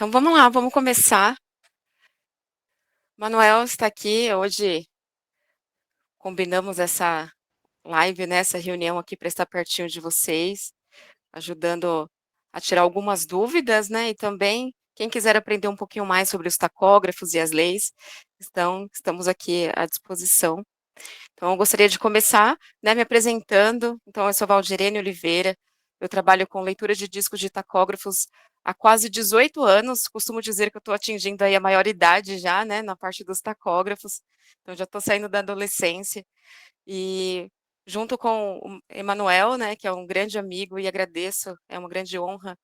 Então vamos lá, vamos começar. Manuel está aqui. Hoje combinamos essa live, né, essa reunião aqui para estar pertinho de vocês, ajudando a tirar algumas dúvidas, né? E também, quem quiser aprender um pouquinho mais sobre os tacógrafos e as leis, estamos aqui à disposição. Então, eu gostaria de começar, né, me apresentando. Então, eu sou Valdirene Oliveira, eu trabalho com leitura de discos de tacógrafos há quase 18 anos. Costumo dizer que eu estou atingindo aí a maioridade já, né, na parte dos tacógrafos. Então, já estou saindo da adolescência. E junto com o Emanuel, né, que é um grande amigo, e agradeço, é uma grande honra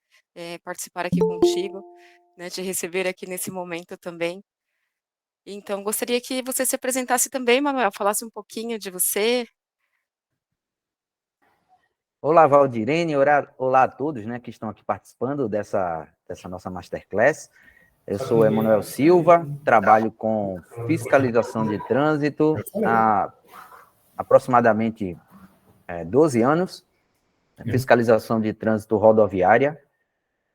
participar aqui contigo, né, te receber aqui nesse momento também. Então, gostaria que você se apresentasse também, Manuel, falasse um pouquinho de você. Olá, Valdirene, olá a todos, né, que estão aqui participando dessa nossa Masterclass. Eu sou Emanuel Silva, trabalho com fiscalização de trânsito há aproximadamente 12 anos, fiscalização de trânsito rodoviária,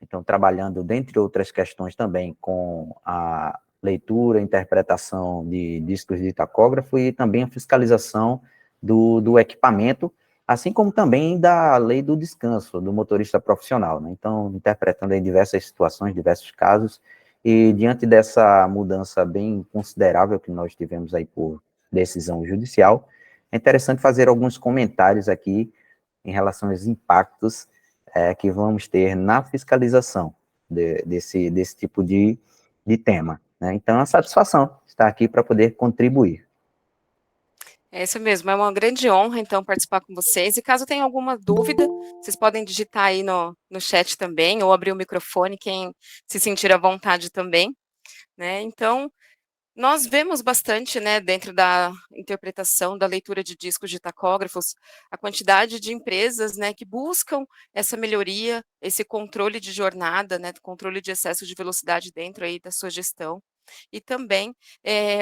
então trabalhando, dentre outras questões, também com a leitura, interpretação de discos de tacógrafo e também a fiscalização do equipamento, assim como também da lei do descanso do motorista profissional, né? Então, interpretando em diversas situações, diversos casos, e diante dessa mudança bem considerável que nós tivemos aí por decisão judicial, é interessante fazer alguns comentários aqui em relação aos impactos que vamos ter na fiscalização desse tipo de tema, né? Então, é uma satisfação estar aqui para poder contribuir. É isso mesmo, é uma grande honra, então, participar com vocês. E caso tenha alguma dúvida, vocês podem digitar aí no chat também, ou abrir o microfone, quem se sentir à vontade também, né? Então, nós vemos bastante, né, dentro da interpretação da leitura de discos de tacógrafos, a quantidade de empresas, né, que buscam essa melhoria, esse controle de jornada, né, controle de excesso de velocidade dentro aí da sua gestão. E também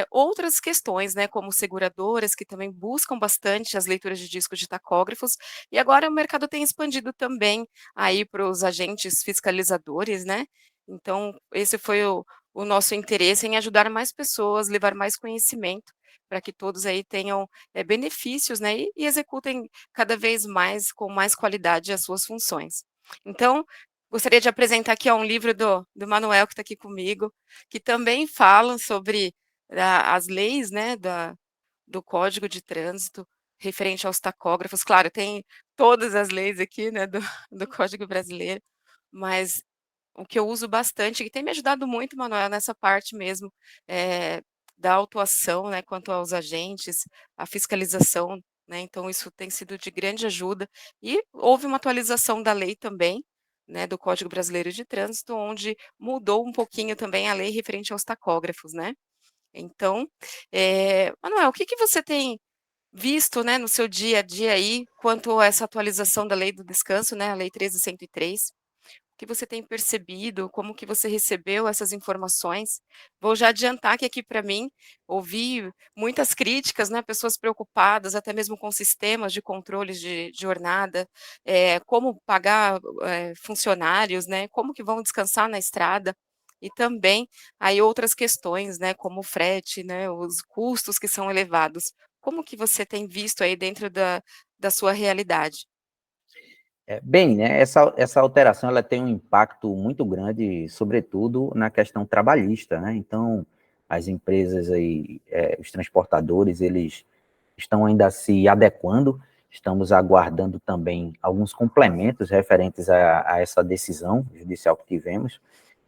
outras questões, né, como seguradoras, que também buscam bastante as leituras de discos de tacógrafos, e agora o mercado tem expandido também aí para os agentes fiscalizadores, né? Então, esse foi o nosso interesse em ajudar mais pessoas, levar mais conhecimento, para que todos aí tenham benefícios, né, e executem cada vez mais, com mais qualidade, as suas funções. Então, gostaria de apresentar aqui um livro do Manuel, que está aqui comigo, que também falam sobre as leis, né, do Código de Trânsito referente aos tacógrafos. Claro, tem todas as leis aqui, né, do Código Brasileiro, mas o que eu uso bastante, que tem me ajudado muito, Manuel, nessa parte mesmo, da autuação, né, quanto aos agentes, a fiscalização, né, então isso tem sido de grande ajuda. E houve uma atualização da lei também, né, do Código Brasileiro de Trânsito, onde mudou um pouquinho também a lei referente aos tacógrafos, né. Então, Manuel, o que que você tem visto, né, no seu dia a dia aí, quanto a essa atualização da lei do descanso, né, a lei 13.103? O que você tem percebido? Como que você recebeu essas informações? Vou já adiantar que aqui para mim, ouvi muitas críticas, né, pessoas preocupadas, até mesmo com sistemas de controles de jornada, como pagar, funcionários, né, como que vão descansar na estrada, e também aí outras questões, né, como o frete, né, os custos que são elevados. Como que você tem visto aí dentro da sua realidade? Bem, né, essa alteração ela tem um impacto muito grande, sobretudo na questão trabalhista, né? Então, as empresas aí, os transportadores, eles estão ainda se adequando, estamos aguardando também alguns complementos referentes a essa decisão judicial que tivemos,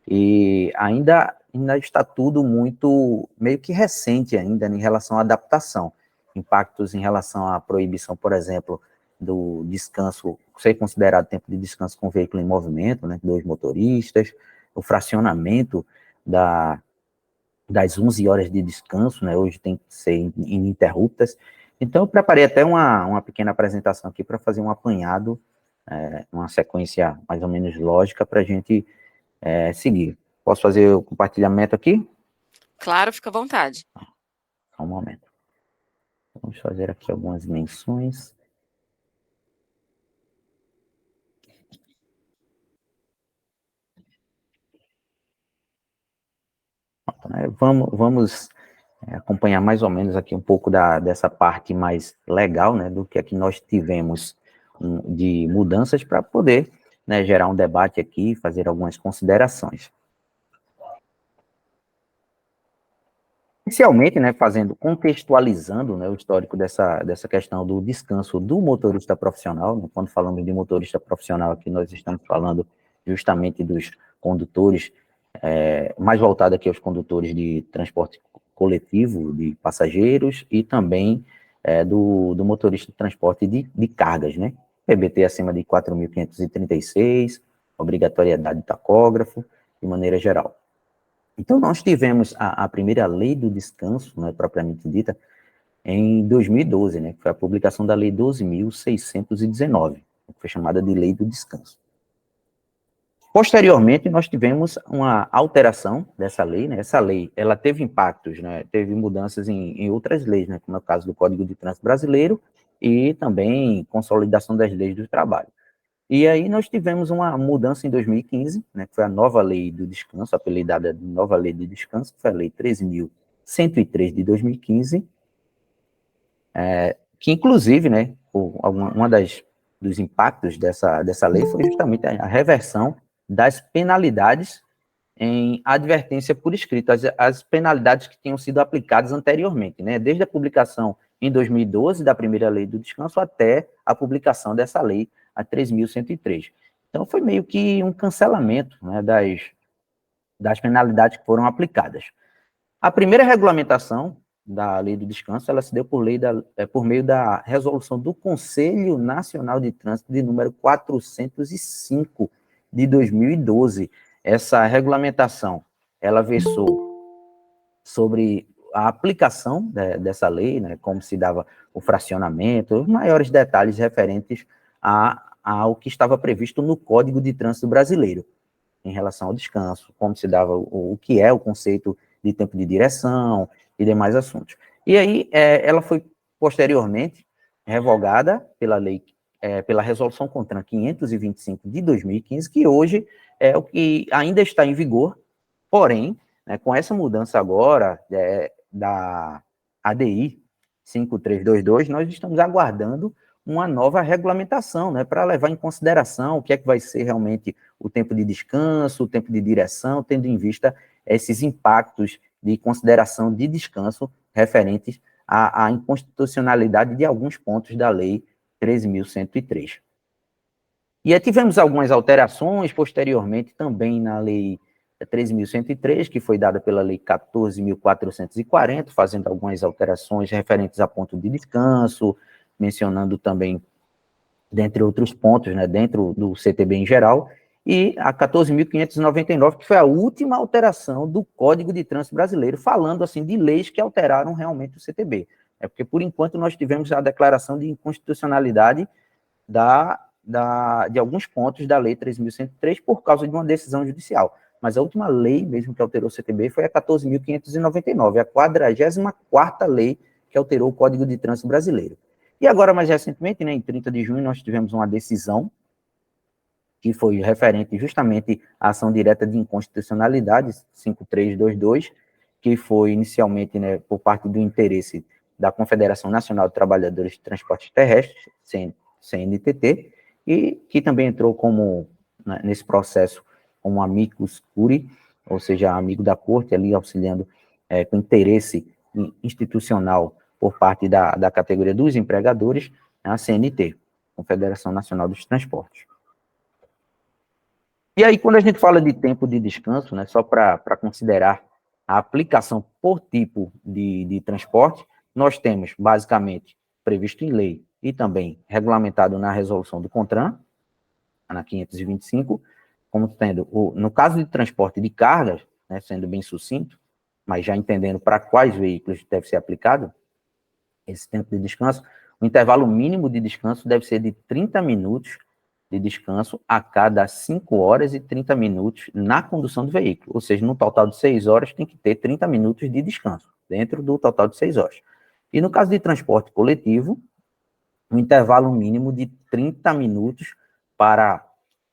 e ainda está tudo muito, meio que recente ainda em relação à adaptação, impactos em relação à proibição, por exemplo, do descanso, ser considerado tempo de descanso com veículo em movimento, né, dois motoristas, o fracionamento das 11 horas de descanso, né, hoje tem que ser ininterruptas. Então, eu preparei até uma pequena apresentação aqui para fazer um apanhado, uma sequência mais ou menos lógica para a gente seguir. Posso fazer o compartilhamento aqui? Claro, fica à vontade. Só um momento. Vamos fazer aqui algumas menções. vamos acompanhar mais ou menos aqui um pouco dessa parte mais legal, né, do que é que nós tivemos de mudanças para poder, né, gerar um debate aqui, fazer algumas considerações. Inicialmente, né, contextualizando, né, o histórico dessa questão do descanso do motorista profissional, né, quando falamos de motorista profissional aqui, nós estamos falando justamente dos condutores, mais voltado aqui aos condutores de transporte coletivo, de passageiros, e também do motorista de transporte de cargas, né, PBT acima de 4.536, obrigatoriedade de tacógrafo, de maneira geral. Então, nós tivemos a primeira lei do descanso, né, propriamente dita, em 2012, né, que foi a publicação da Lei 12.619, que foi chamada de Lei do Descanso. Posteriormente, nós tivemos uma alteração dessa lei, né, essa lei, ela teve impactos, né, teve mudanças em outras leis, né, como é o caso do Código de Trânsito Brasileiro e também consolidação das leis do trabalho. E aí nós tivemos uma mudança em 2015, né, que foi a nova lei do descanso, apelidada de nova lei do descanso, que foi a lei 13.103 de 2015, que inclusive, né, dos impactos dessa lei foi justamente a reversão das penalidades em advertência por escrito, as penalidades que tinham sido aplicadas anteriormente, né, desde a publicação em 2012 da primeira lei do descanso até a publicação dessa lei, a 3.103. Então, foi meio que um cancelamento, né, das penalidades que foram aplicadas. A primeira regulamentação da lei do descanso, ela se deu por meio da resolução do Conselho Nacional de Trânsito de número 405 de 2012. Essa regulamentação, ela versou sobre a aplicação dessa lei, né, como se dava o fracionamento, os maiores detalhes referentes ao que estava previsto no Código de Trânsito Brasileiro, em relação ao descanso, como se dava o que é o conceito de tempo de direção e demais assuntos. E aí, ela foi posteriormente revogada pela Resolução CONTRAN 525 de 2015, que hoje é o que ainda está em vigor, porém, né, com essa mudança agora da ADI 5322, nós estamos aguardando uma nova regulamentação, né, para levar em consideração o que é que vai ser realmente o tempo de descanso, o tempo de direção, tendo em vista esses impactos de consideração de descanso referentes à inconstitucionalidade de alguns pontos da Lei 13.103. E aí tivemos algumas alterações posteriormente também na Lei 13.103, que foi dada pela Lei 14.440, fazendo algumas alterações referentes a ponto de descanso, mencionando também, dentre outros pontos, né, dentro do CTB em geral, e a 14.599, que foi a última alteração do Código de Trânsito Brasileiro, falando assim de leis que alteraram realmente o CTB. É porque, por enquanto, nós tivemos a declaração de inconstitucionalidade de alguns pontos da Lei 13.103 por causa de uma decisão judicial. Mas a última lei mesmo que alterou o CTB foi a 14.599, a 44ª lei que alterou o Código de Trânsito Brasileiro. E agora, mais recentemente, né, em 30 de junho, nós tivemos uma decisão que foi referente justamente à ação direta de inconstitucionalidade, 5322, que foi inicialmente, né, por parte do interesse da Confederação Nacional de Trabalhadores de Transportes Terrestres, CNTT, e que também entrou como, né, nesse processo, como amicus curiae, ou seja, amigo da corte, ali auxiliando com interesse institucional por parte da categoria dos empregadores, a CNT, Confederação Nacional dos Transportes. E aí, quando a gente fala de tempo de descanso, né, só para considerar a aplicação por tipo de transporte, nós temos, basicamente, previsto em lei e também regulamentado na resolução do CONTRAN, na 525, como tendo, no caso de transporte de cargas, né, sendo bem sucinto, mas já entendendo para quais veículos deve ser aplicado esse tempo de descanso, o intervalo mínimo de descanso deve ser de 30 minutos de descanso a cada 5 horas e 30 minutos na condução do veículo. Ou seja, no total de 6 horas tem que ter 30 minutos de descanso, dentro do total de 6 horas. E no caso de transporte coletivo, um intervalo mínimo de 30 minutos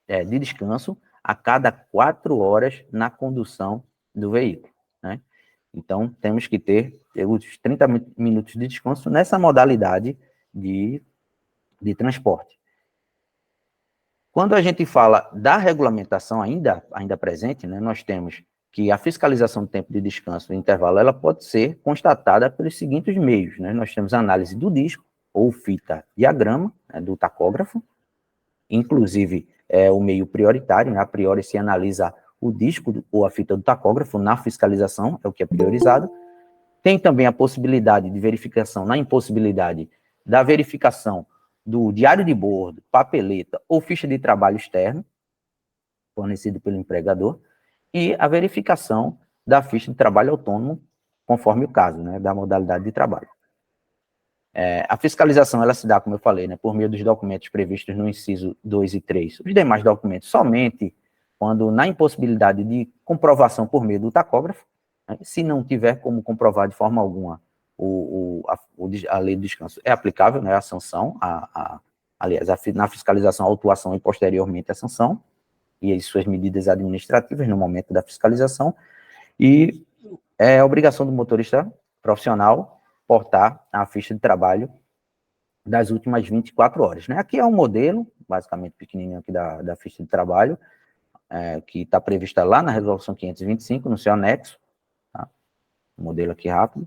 de descanso a cada 4 horas na condução do veículo, né? Então, temos que ter os 30 minutos de descanso nessa modalidade de transporte. Quando a gente fala da regulamentação ainda presente, né, nós temos que a fiscalização do tempo de descanso e intervalo, ela pode ser constatada pelos seguintes meios, né? Nós temos a análise do disco, ou fita diagrama, né, do tacógrafo, inclusive é o meio prioritário, né? A priori se analisa o disco ou a fita do tacógrafo na fiscalização, é o que é priorizado. Tem também a possibilidade de verificação, na impossibilidade da verificação do diário de bordo, papeleta ou ficha de trabalho externo, fornecido pelo empregador, e a verificação da ficha de trabalho autônomo, conforme o caso, né, da modalidade de trabalho. A fiscalização, ela se dá, como eu falei, né, por meio dos documentos previstos no inciso 2 e 3. Os demais documentos somente quando na impossibilidade de comprovação por meio do tacógrafo, né, se não tiver como comprovar de forma alguma a lei do descanso é aplicável, né, a sanção, aliás, na fiscalização, a autuação e posteriormente a sanção, e as suas medidas administrativas no momento da fiscalização, e é obrigação do motorista profissional portar a ficha de trabalho das últimas 24 horas. Né? Aqui é um modelo, basicamente pequenininho aqui da ficha de trabalho, que está prevista lá na resolução 525, no seu anexo, tá? Um modelo aqui rápido.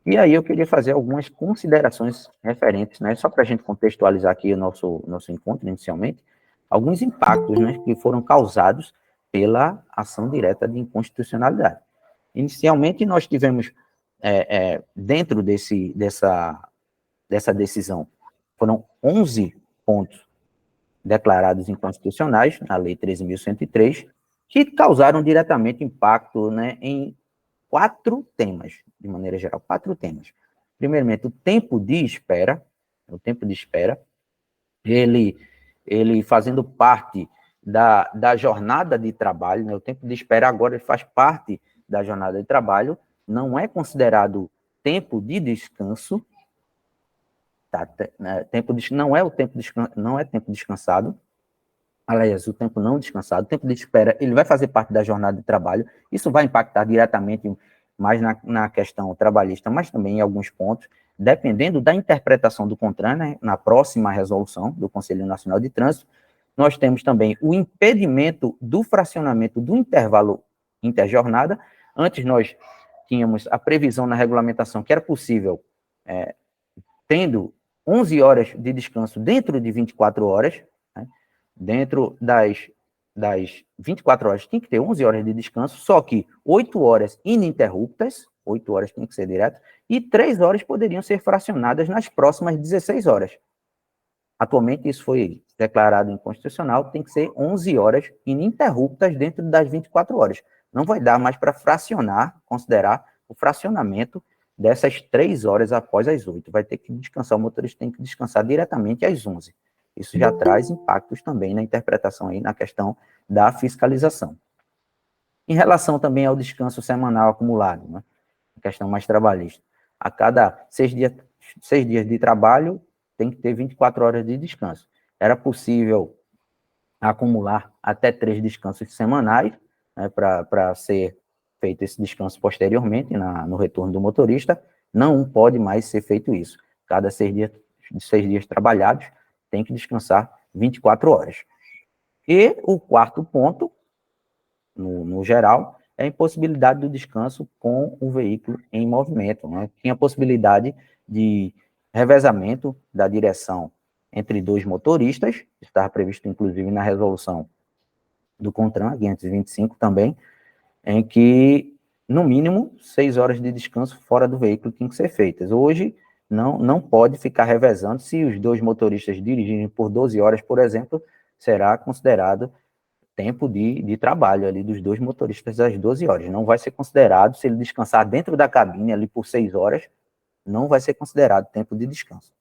E aí eu queria fazer algumas considerações referentes, né, só para a gente contextualizar aqui o nosso encontro inicialmente, alguns impactos, né, que foram causados pela ação direta de inconstitucionalidade. Inicialmente, nós tivemos, dentro dessa decisão, foram 11 pontos declarados inconstitucionais, na Lei 13.103, que causaram diretamente impacto, né, em 4 temas, de maneira geral, 4 temas. Primeiramente, o tempo de espera, ele fazendo parte da jornada de trabalho, né, o tempo de espera agora ele faz parte da jornada de trabalho, não é considerado tempo de descanso, tá? Não é tempo descansado, aliás, o tempo não descansado, o tempo de espera, ele vai fazer parte da jornada de trabalho, isso vai impactar diretamente mais na questão trabalhista, mas também em alguns pontos, dependendo da interpretação do CONTRAN, né, na próxima resolução do Conselho Nacional de Trânsito, nós temos também o impedimento do fracionamento do intervalo interjornada. Antes nós tínhamos a previsão na regulamentação que era possível, tendo 11 horas de descanso dentro de 24 horas, né, dentro das 24 horas tem que ter 11 horas de descanso, só que 8 horas ininterruptas, 8 horas tem que ser direto, e 3 horas poderiam ser fracionadas nas próximas 16 horas. Atualmente isso foi declarado inconstitucional, tem que ser 11 horas ininterruptas dentro das 24 horas. Não vai dar mais para considerar o fracionamento dessas 3 horas após as 8. Vai ter que descansar, o motorista tem que descansar diretamente às 11. Isso já traz impactos também na interpretação aí, na questão da fiscalização. Em relação também ao descanso semanal acumulado, né? A questão mais trabalhista. A cada 6 dias de trabalho, tem que ter 24 horas de descanso. Era possível acumular até 3 descansos semanais, né, para ser feito esse descanso posteriormente no retorno do motorista. Não pode mais ser feito isso. Cada 6 dias trabalhados, tem que descansar 24 horas. E o quarto ponto, no geral, é a impossibilidade do descanso com o veículo em movimento. Né? Tinha a possibilidade de revezamento da direção entre 2 motoristas, estava previsto inclusive na resolução do CONTRAN, 525 também, em que, no mínimo, 6 horas de descanso fora do veículo tinham que ser feitas. Hoje, não pode ficar revezando. Se os 2 motoristas dirigirem por 12 horas, por exemplo, será considerado tempo de trabalho ali dos 2 motoristas às 12 horas. Não vai ser considerado, se ele descansar dentro da cabine ali por 6 horas, não vai ser considerado tempo de descanso.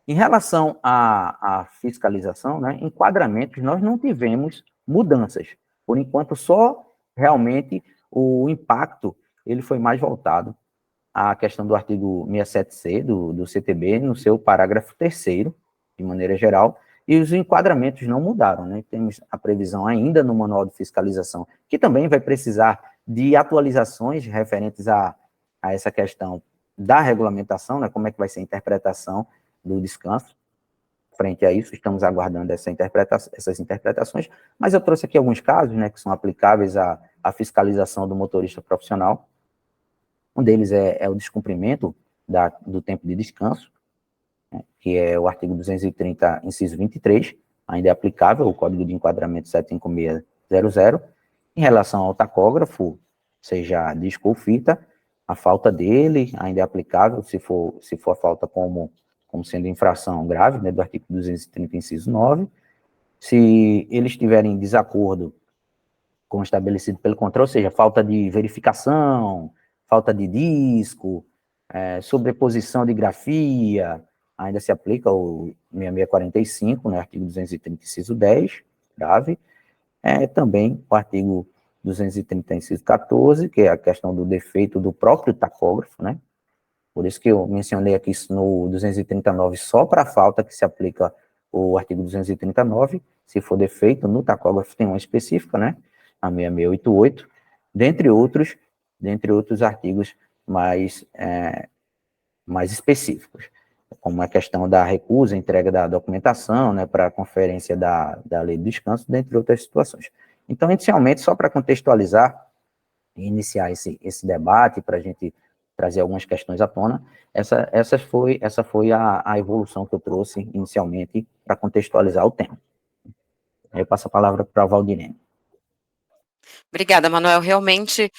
Em relação à fiscalização, né, enquadramentos, nós não tivemos mudanças. Por enquanto, só realmente o impacto ele foi mais voltado à questão do artigo 67C do CTB, no seu parágrafo 3º, de maneira geral, e os enquadramentos não mudaram, né? Temos a previsão ainda no manual de fiscalização, que também vai precisar de atualizações referentes a essa questão da regulamentação, né, como é que vai ser a interpretação do descanso. Frente a isso, estamos aguardando essas interpretações, mas eu trouxe aqui alguns casos, né, que são aplicáveis à fiscalização do motorista profissional. Um deles é o descumprimento do tempo de descanso, né, que é o artigo 230, inciso 23, ainda é aplicável o Código de Enquadramento 75600. Em relação ao tacógrafo, seja disco ou fita, a falta dele ainda é aplicável se for a falta como sendo infração grave, né, do artigo 230, inciso 9. Se eles estiverem em desacordo com o estabelecido pelo controle, ou seja, falta de verificação, falta de disco, sobreposição de grafia, ainda se aplica o 6645, né, artigo 230, inciso 10, grave. Também o artigo 230, inciso 14, que é a questão do defeito do próprio tacógrafo, né? Por isso que eu mencionei aqui isso no 239, só para a falta que se aplica o artigo 239, se for defeito no tacógrafo tem uma específica, né? A 6688, dentre outros artigos mais específicos, como a questão da recusa, entrega da documentação, né, para a conferência da lei do descanso, dentre outras situações. Então, inicialmente, só para contextualizar e iniciar esse debate, para a gente trazer algumas questões à tona, essa foi a evolução que eu trouxe inicialmente para contextualizar o tema. Aí eu passo a palavra para a Valdirene. Obrigada, Manuel. Realmente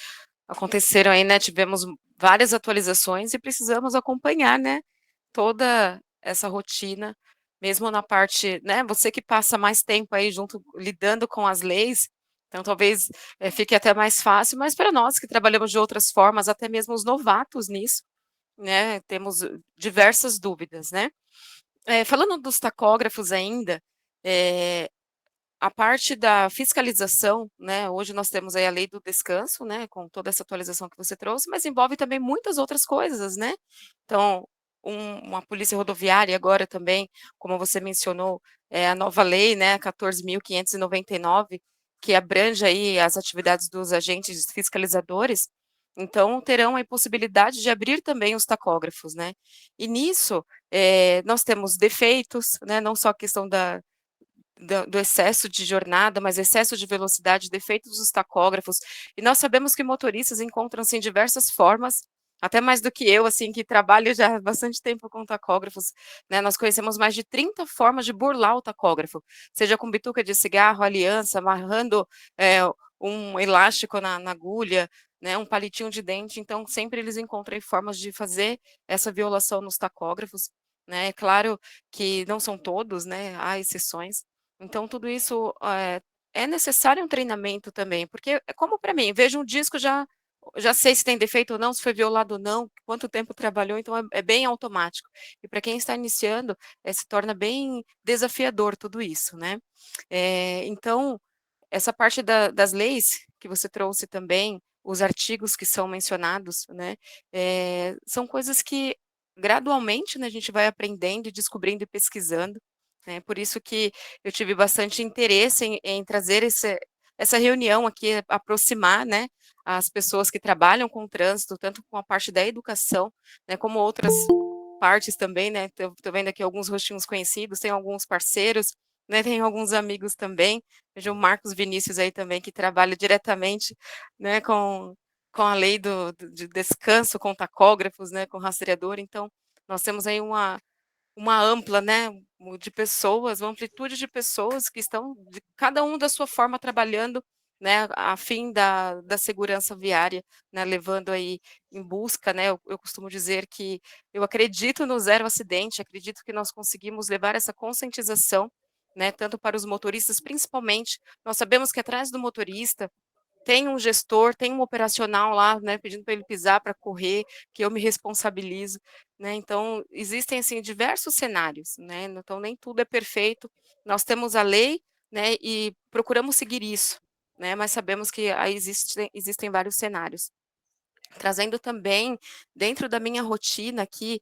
aconteceram aí, né? Tivemos várias atualizações e precisamos acompanhar, né? Toda essa rotina, mesmo na parte, né? Você que passa mais tempo aí junto, lidando com as leis, então talvez fique até mais fácil, mas para nós que trabalhamos de outras formas, até mesmo os novatos nisso, né? Temos diversas dúvidas, né? Falando dos tacógrafos ainda, a parte da fiscalização, né, hoje nós temos aí a lei do descanso, né, com toda essa atualização que você trouxe, mas envolve também muitas outras coisas, né? Então, uma polícia rodoviária agora também, como você mencionou, a nova lei, né, 14.599, que abrange aí as atividades dos agentes fiscalizadores, então terão a possibilidade de abrir também os tacógrafos, né? E nisso, nós temos defeitos, né, não só a questão do excesso de jornada, mas excesso de velocidade, defeitos dos tacógrafos. E nós sabemos que motoristas encontram-se em diversas formas, até mais do que eu, assim, que trabalho já há bastante tempo com tacógrafos, né? Nós conhecemos mais de 30 formas de burlar o tacógrafo, seja com bituca de cigarro, aliança, amarrando um elástico na agulha, né, um palitinho de dente. Então, sempre eles encontram formas de fazer essa violação nos tacógrafos, né? É claro que não são todos, né? Há exceções. Então, tudo isso é necessário um treinamento também, porque é como para mim, vejo um disco, já sei se tem defeito ou não, se foi violado ou não, quanto tempo trabalhou, então é bem automático. E para quem está iniciando, se torna bem desafiador tudo isso, né? Então, essa parte das leis que você trouxe também, os artigos que são mencionados, né, são coisas que gradualmente, né, a gente vai aprendendo e descobrindo e pesquisando, né, por isso que eu tive bastante interesse em trazer essa reunião aqui, aproximar, né, as pessoas que trabalham com o trânsito, tanto com a parte da educação, né, como outras partes também, né, tô vendo aqui alguns rostinhos conhecidos, tem alguns parceiros, né, tem alguns amigos também, vejo o Marcos Vinícius aí também, que trabalha diretamente, né, com a lei de descanso, com tacógrafos, né, com rastreador, então nós temos aí uma ampla, né, de pessoas, uma amplitude de pessoas que estão, de cada um da sua forma, trabalhando, né, a fim da segurança viária, né, levando aí em busca, né, eu costumo dizer que eu acredito no zero acidente, acredito que nós conseguimos levar essa conscientização, né, tanto para os motoristas, principalmente, nós sabemos que atrás do motorista tem um gestor, tem um operacional lá, né, pedindo para ele pisar para correr, que eu me responsabilizo, né? Então, existem assim diversos cenários, né? Então, nem tudo é perfeito. Nós temos a lei, né, e procuramos seguir isso, né? Mas sabemos que aí existem vários cenários. Trazendo também, dentro da minha rotina aqui,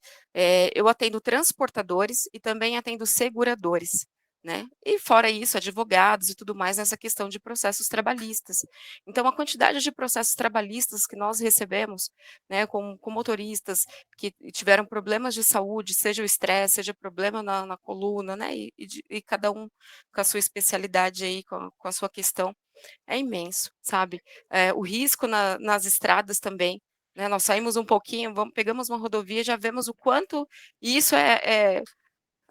eu atendo transportadores e também atendo seguradores, né? E fora isso, advogados e tudo mais nessa questão de processos trabalhistas. Então, a quantidade de processos trabalhistas que nós recebemos, né, com motoristas que tiveram problemas de saúde, seja o estresse, seja problema na coluna, né, e cada um com a sua especialidade aí, com a sua questão, é imenso, sabe? O risco nas estradas também, né? Nós saímos um pouquinho, pegamos uma rodovia, já vemos o quanto isso é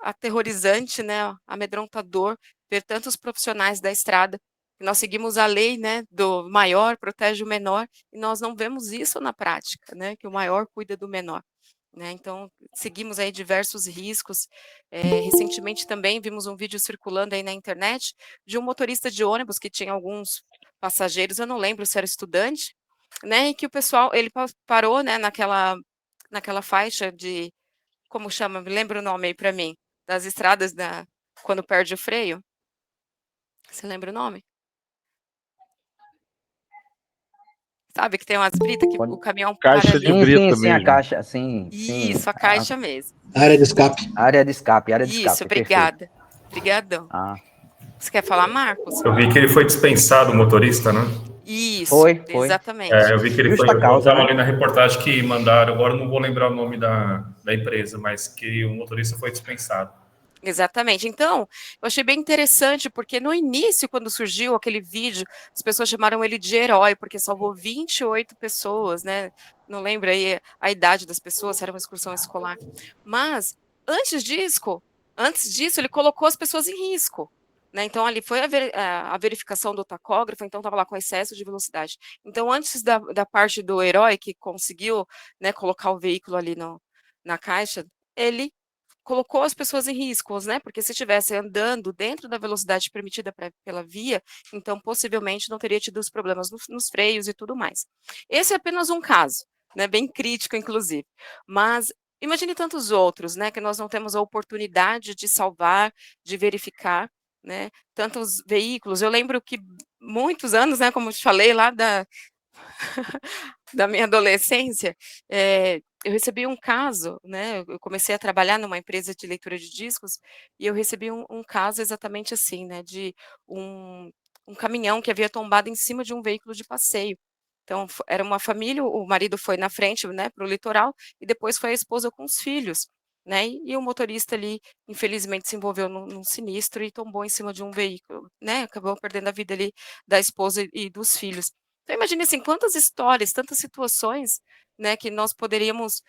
aterrorizante, né, amedrontador, ver tantos profissionais da estrada. Nós seguimos a lei, né, do maior protege o menor, e nós não vemos isso na prática, né, que o maior cuida do menor. Né, então, seguimos aí diversos riscos. Recentemente também vimos um vídeo circulando aí na internet de um motorista de ônibus que tinha alguns passageiros, eu não lembro se era estudante, né, e que o pessoal, ele parou, né, naquela faixa de, como chama? Me lembra o nome aí para mim, das estradas quando perde o freio. Você lembra o nome? Sabe que tem umas britas que o caminhão para Caixa de ali? brita Sim, a mesmo. caixa, sim, Isso, a caixa mesmo. Área de escape. área de escape, Isso, perfeito. obrigada. Obrigadão. Ah, Você quer falar, Marcos? Eu vi que ele foi dispensado, o motorista, né? Isso, foi. exatamente. Eu vi que ele foi. Justa Eu causa, estava né? ali na reportagem que mandaram, agora eu não vou lembrar o nome da empresa, mas que o motorista foi dispensado. Exatamente. Então, eu achei bem interessante, porque no início, quando surgiu aquele vídeo, as pessoas chamaram ele de herói, porque salvou 28 pessoas, né? Não lembro aí a idade das pessoas, se era uma excursão escolar. Mas, antes disso, ele colocou as pessoas em risco. Né? Então, ali foi a verificação do tacógrafo, então estava lá com excesso de velocidade. Então, antes da parte do herói, que conseguiu, né, colocar o veículo ali na caixa, ele colocou as pessoas em riscos, né? Porque se estivesse andando dentro da velocidade permitida pela via, então possivelmente não teria tido os problemas nos freios e tudo mais. Esse é apenas um caso, né? Bem crítico, inclusive. Mas imagine tantos outros, né? Que nós não temos a oportunidade de salvar, de verificar, né? Tantos veículos. Eu lembro que muitos anos, né? Como eu te falei lá da minha adolescência, eu recebi um caso, né? Eu comecei a trabalhar numa empresa de leitura de discos e eu recebi um caso exatamente assim, né? De um caminhão que havia tombado em cima de um veículo de passeio. Então, era uma família, o marido foi na frente, né, para o litoral, e depois foi a esposa com os filhos, né? E o motorista ali, infelizmente, se envolveu num sinistro e tombou em cima de um veículo, né? Acabou perdendo a vida ali da esposa e dos filhos. Então, imagine assim, quantas histórias, tantas situações, né, que nós poderíamos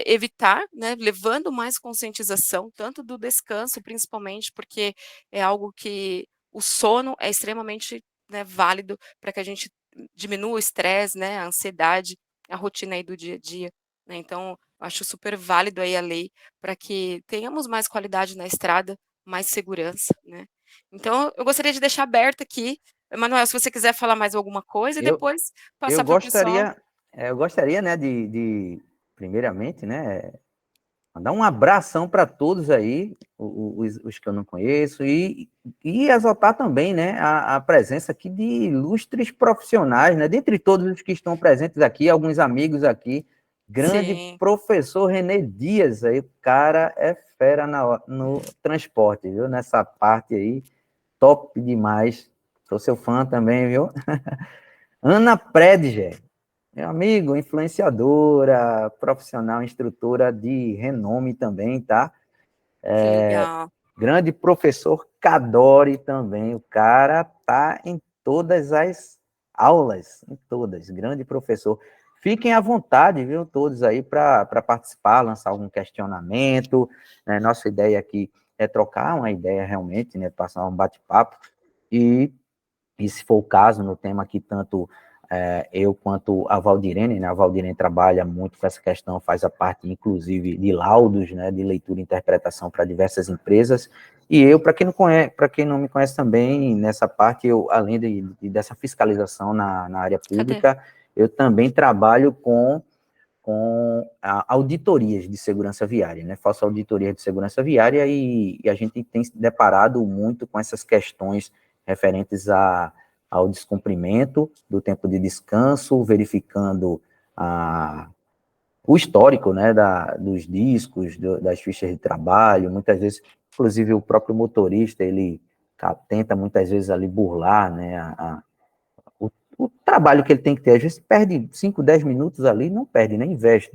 evitar, né, levando mais conscientização, tanto do descanso, principalmente, porque é algo que o sono é extremamente, né, válido para que a gente diminua o estresse, né, a ansiedade, a rotina aí do dia a dia, né? Então, acho super válido aí a lei para que tenhamos mais qualidade na estrada, mais segurança, né? Então, eu gostaria de deixar aberto aqui, Emanuel, se você quiser falar mais alguma coisa e Eu, depois eu passar para o pessoal. gostaria, né, primeiramente, né, mandar um abração para todos aí, os que eu não conheço, e exaltar também, né, a presença aqui de ilustres profissionais, né, dentre todos os que estão presentes aqui, alguns amigos aqui, grande Sim. professor René Dias, aí, o cara é fera no transporte, viu, nessa parte aí, top demais, sou seu fã também, viu? Ana Prediger, meu amigo, influenciadora, profissional, instrutora de renome também, tá? Que legal. Grande professor Cadore também, o cara tá em todas as aulas, em todas, grande professor. Fiquem à vontade, viu, todos aí para participar, lançar algum questionamento, né? Nossa ideia aqui é trocar uma ideia realmente, né, passar um bate-papo, e se for o caso, no tema aqui, tanto eu quanto a Valdirene, né? A Valdirene trabalha muito com essa questão, faz a parte, inclusive, de laudos, né? De leitura e interpretação para diversas empresas. E eu, para quem não conhece, para quem não me conhece também, nessa parte, eu, além dessa fiscalização na área pública, eu também trabalho com auditorias de segurança viária, né? Faço auditoria de segurança viária e a gente tem se deparado muito com essas questões referentes ao descumprimento do tempo de descanso, verificando o histórico, né, dos discos, das fichas de trabalho, muitas vezes inclusive o próprio motorista, ele tenta muitas vezes ali burlar, né, o trabalho que ele tem que ter. Às vezes perde 5, 10 minutos ali, não perde, nem investe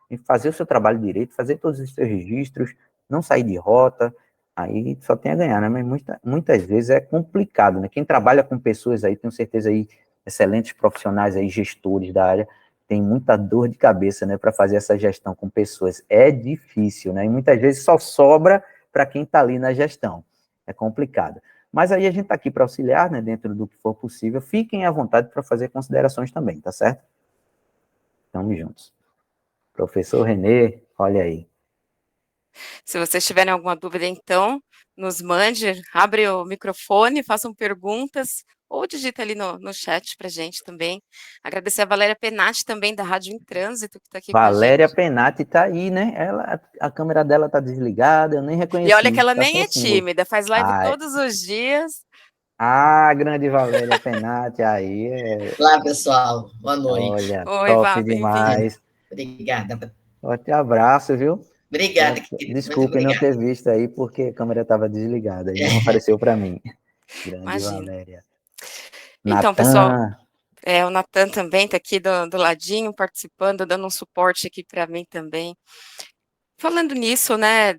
em fazer o seu trabalho direito, fazer todos os seus registros, não sair de rota, aí só tem a ganhar, né? Mas muitas vezes é complicado, né? Quem trabalha com pessoas aí, tenho certeza aí, excelentes profissionais aí, gestores da área, tem muita dor de cabeça, né, para fazer essa gestão com pessoas. É difícil, né? E muitas vezes só sobra para quem está ali na gestão. É complicado. Mas aí a gente está aqui para auxiliar, né, dentro do que for possível. Fiquem à vontade para fazer considerações também, tá certo? Estamos juntos. Professor Renê, olha aí. Se vocês tiverem alguma dúvida, então, nos mande, abre o microfone, façam perguntas, ou digita ali no chat para a gente também. Agradecer a Valéria Penati também, da Rádio em Trânsito, que está aqui com a Valéria gente. Penati está aí, né? A câmera dela está desligada, eu nem E olha que reconheci. ela Tá nem só é símbolo. tímida, faz live Ah, todos os dias. grande Valéria Penati, aí Olá, pessoal. Boa noite. olha, Oi, top Vá, bem-vinda. demais. Obrigada. Forte abraço, viu? Obrigada, querido. Muito Desculpe não obrigada. ter visto aí, porque a câmera estava desligada e não apareceu para mim. Grande Imagina. Valéria. Então, pessoal, Natan, o Natan também está aqui do ladinho, participando, dando um suporte aqui para mim também. Falando nisso, né,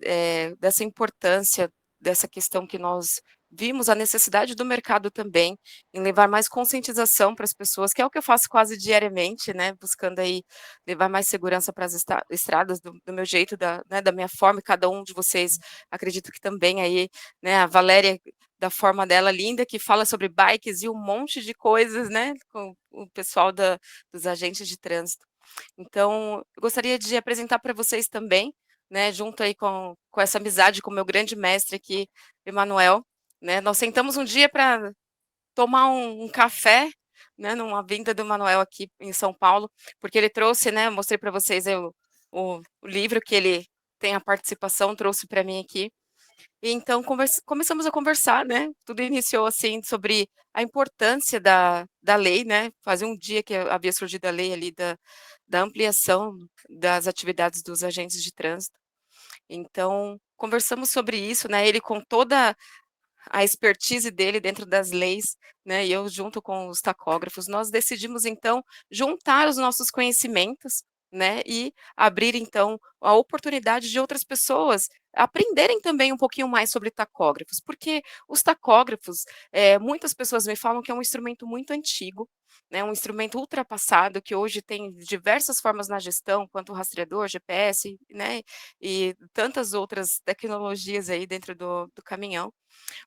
dessa importância, dessa questão que nós vimos, a necessidade do mercado também em levar mais conscientização para as pessoas, que é o que eu faço quase diariamente, né, buscando aí levar mais segurança para as estradas do meu jeito, da minha forma, e cada um de vocês, acredito que também aí, né, a Valéria, da forma dela linda, que fala sobre bikes e um monte de coisas, né, com o pessoal dos agentes de trânsito. Então, eu gostaria de apresentar para vocês também, né, junto aí com essa amizade com o meu grande mestre aqui, Emanuel, né, nós sentamos um dia para tomar um café, né, numa vinda do Emanuel aqui em São Paulo, porque ele trouxe, né, eu mostrei para vocês aí o livro que ele tem a participação, trouxe para mim aqui, e então começamos a conversar, né, tudo iniciou assim sobre a importância da lei, né, fazia um dia que havia surgido a lei ali da ampliação das atividades dos agentes de trânsito. Então, conversamos sobre isso, né, ele com toda a expertise dele dentro das leis, né, e eu junto com os tacógrafos, nós decidimos então juntar os nossos conhecimentos, né, e abrir então a oportunidade de outras pessoas aprenderem também um pouquinho mais sobre tacógrafos, porque os tacógrafos, muitas pessoas me falam que é um instrumento muito antigo, né, um instrumento ultrapassado que hoje tem diversas formas na gestão, quanto o rastreador, GPS, né, e tantas outras tecnologias aí dentro do caminhão,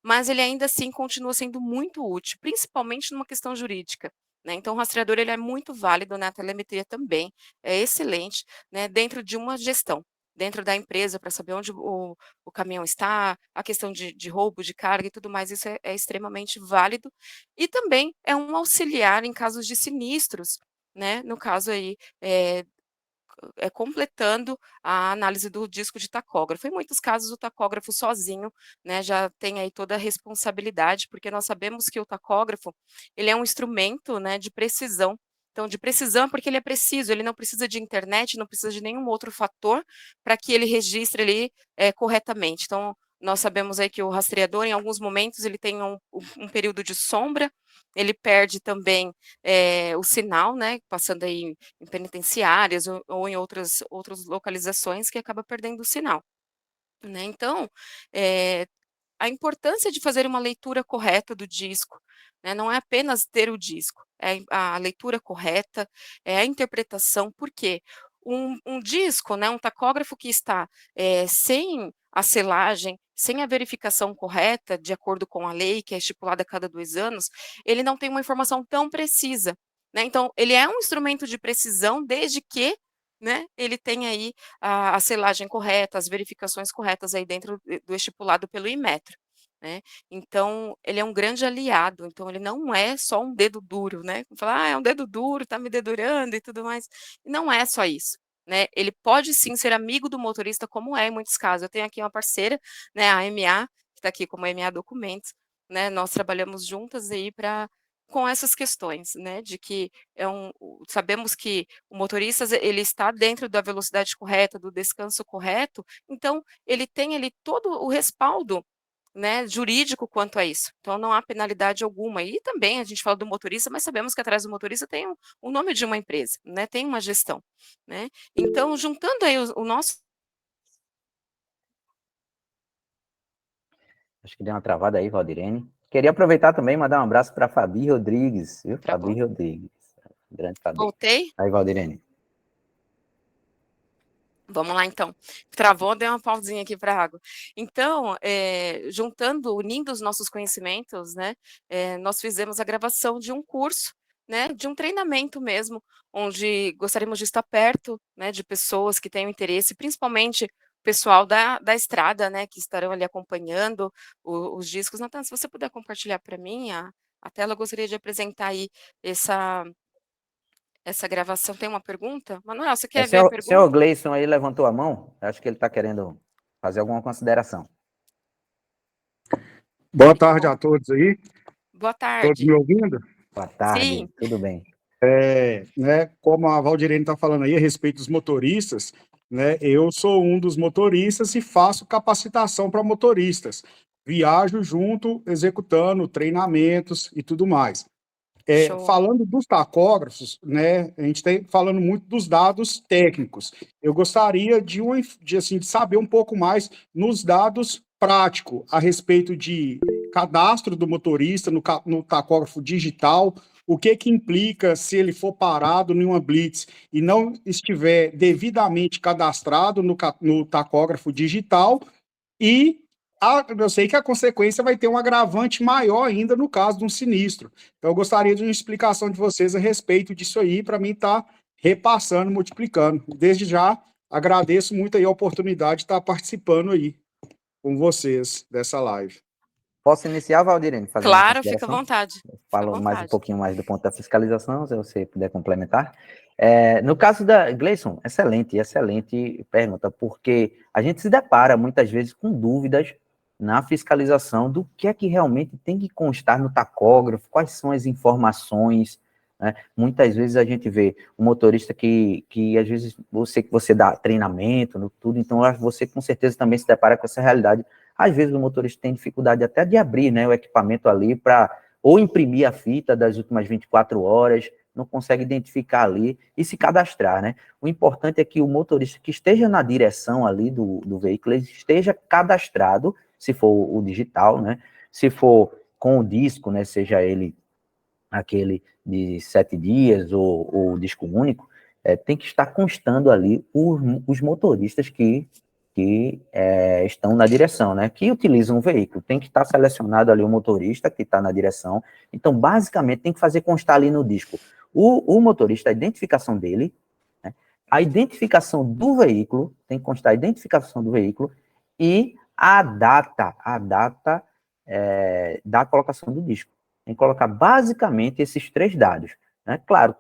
mas ele ainda assim continua sendo muito útil, principalmente numa questão jurídica, né. Então o rastreador ele é muito válido, né, a telemetria também é excelente, né, dentro de uma gestão, dentro da empresa para saber onde o caminhão está, a questão de roubo de carga e tudo mais, isso é extremamente válido, e também é um auxiliar em casos de sinistros, né, no caso aí, completando a análise do disco de tacógrafo. Em muitos casos, o tacógrafo sozinho, né, já tem aí toda a responsabilidade, porque nós sabemos que o tacógrafo, ele é um instrumento, né, de precisão. Então, de precisão é porque ele é preciso, ele não precisa de internet, não precisa de nenhum outro fator para que ele registre ali corretamente. Então, nós sabemos aí que o rastreador, em alguns momentos, ele tem um período de sombra, ele perde também o sinal, né, passando aí em penitenciárias ou em outras localizações que acaba perdendo o sinal, né. Então, eh, a importância de fazer uma leitura correta do disco, né, não é apenas ter o disco, é a leitura correta, é a interpretação, porque um disco, né, um tacógrafo que está, sem a selagem, sem a verificação correta, de acordo com a lei, que é estipulada a cada 2 anos, ele não tem uma informação tão precisa, né. Então, ele é um instrumento de precisão desde que, né, ele tenha aí a selagem correta, as verificações corretas aí dentro do estipulado pelo Inmetro, né. Então, ele é um grande aliado, então ele não é só um dedo duro, né, falar: "Ah, é um dedo duro, tá me dedurando e tudo mais", não é só isso, né, ele pode sim ser amigo do motorista, como é em muitos casos. Eu tenho aqui uma parceira, né, a MA, que está aqui como MA Documentos, né, nós trabalhamos juntas aí para com essas questões, né, de que sabemos que o motorista ele está dentro da velocidade correta, do descanso correto, então ele tem ali todo o respaldo, né, jurídico quanto a isso. Então não há penalidade alguma. E também a gente fala do motorista, mas sabemos que atrás do motorista tem o nome de uma empresa, né, tem uma gestão, né. Então juntando aí o nosso. Acho que deu uma travada aí, Valdirene. Queria aproveitar também e mandar um abraço para Fabi Rodrigues, viu? Fabi Rodrigues. Grande Fabi. Voltei? Aí, Valdirene. Vamos lá, então. Travou, deu uma pausinha aqui para água. Então, unindo os nossos conhecimentos, né, nós fizemos a gravação de um curso, né, de um treinamento mesmo, onde gostaríamos de estar perto, né, de pessoas que tenham interesse, principalmente o pessoal da estrada, né, que estarão ali acompanhando os discos. Natan, se você puder compartilhar para mim a tela, eu gostaria de apresentar aí essa gravação. Tem uma pergunta? Manuel, você quer ver a O senhor pergunta? Gleison aí levantou a mão. Acho que ele está querendo fazer alguma consideração. Boa tarde a todos aí. Boa Todos tarde. me ouvindo? Boa tarde, Sim. Tudo bem. Né, como a Valdirene está falando aí a respeito dos motoristas, né, eu sou um dos motoristas e faço capacitação para motoristas. Viajo junto, executando treinamentos e tudo mais. Falando dos tacógrafos, né, a gente está falando muito dos dados técnicos. Eu gostaria de saber um pouco mais nos dados práticos a respeito de cadastro do motorista no tacógrafo digital, o que implica se ele for parado em uma blitz e não estiver devidamente cadastrado no tacógrafo digital, e eu sei que a consequência vai ter um agravante maior ainda no caso de um sinistro. Então, eu gostaria de uma explicação de vocês a respeito disso aí, para mim estar repassando, multiplicando. Desde já, agradeço muito aí a oportunidade de estar participando aí com vocês dessa live. Posso iniciar, Valdirene? Claro, fica à vontade. Falo mais um pouquinho mais do ponto da fiscalização, se você puder complementar. No caso da Gleison, excelente pergunta, porque a gente se depara muitas vezes com dúvidas na fiscalização do que é que realmente tem que constar no tacógrafo, quais são as informações, né? Muitas vezes a gente vê um motorista que às vezes você dá treinamento, tudo, então você com certeza também se depara com essa realidade. Às vezes o motorista tem dificuldade até de abrir, né, o equipamento ali para ou imprimir a fita das últimas 24 horas, não consegue identificar ali e se cadastrar, né? O importante é que o motorista que esteja na direção ali do veículo, ele esteja cadastrado, se for o digital, né? Se for com o disco, né, seja ele aquele de 7 dias ou o disco único, tem que estar constando ali os motoristas que estão na direção, né, que utilizam o veículo, tem que estar selecionado ali o motorista que está na direção, então, basicamente, tem que fazer constar ali no disco o motorista, a identificação dele, né, a identificação do veículo, tem que constar a identificação do veículo e a data da colocação do disco. Tem que colocar basicamente esses 3 dados. Né? Claro,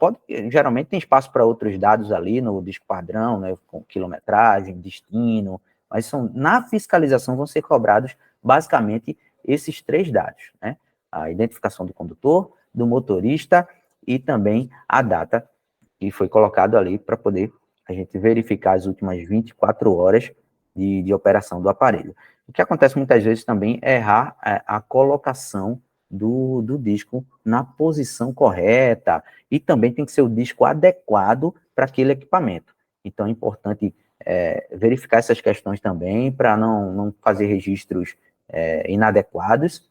geralmente tem espaço para outros dados ali no disco padrão, né, com quilometragem, destino, mas na fiscalização vão ser cobrados basicamente esses 3 dados, né? A identificação do condutor, do motorista e também a data que foi colocado ali para poder a gente verificar as últimas 24 horas de operação do aparelho. O que acontece muitas vezes também é errar a colocação do disco na posição correta, e também tem que ser o disco adequado para aquele equipamento. Então, é importante verificar essas questões também, para não fazer registros inadequados,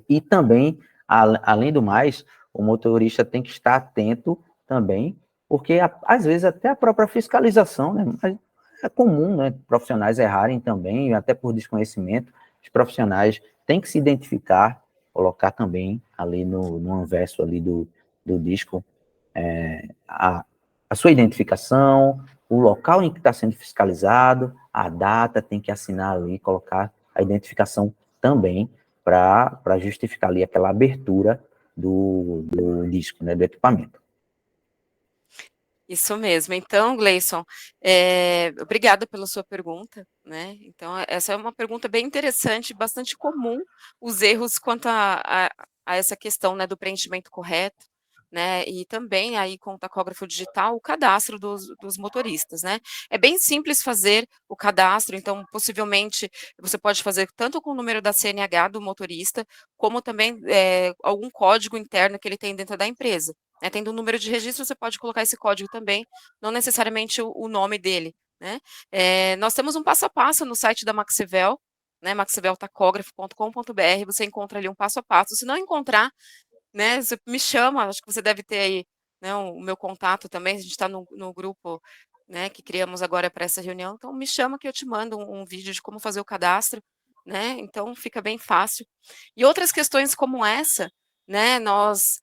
e também, além do mais, o motorista tem que estar atento também, porque, às vezes, até a própria fiscalização, né, é comum, né, profissionais errarem também, até por desconhecimento, os profissionais têm que se identificar, colocar também ali no anverso ali do disco a sua identificação, o local em que está sendo fiscalizado, a data, tem que assinar ali, colocar a identificação também para justificar ali aquela abertura do disco, né, do equipamento. Isso mesmo. Então, Gleison, obrigada pela sua pergunta, né? Então, essa é uma pergunta bem interessante, bastante comum, os erros quanto a essa questão, né, do preenchimento correto, né, e também aí com o tacógrafo digital, o cadastro dos motoristas, né. É bem simples fazer o cadastro, então possivelmente você pode fazer tanto com o número da CNH do motorista, como também, algum código interno que ele tem dentro da empresa, né. Tendo um número de registro, você pode colocar esse código também, não necessariamente o nome dele, né. Nós temos um passo a passo no site da Maxivel, né, maxiveltacógrafo.com.br, você encontra ali um passo a passo. Se não encontrar, né, você me chama, acho que você deve ter aí, né, o meu contato também, a gente está no grupo, né, que criamos agora para essa reunião, então me chama que eu te mando um vídeo de como fazer o cadastro, né, então fica bem fácil. E outras questões como essa, né, nós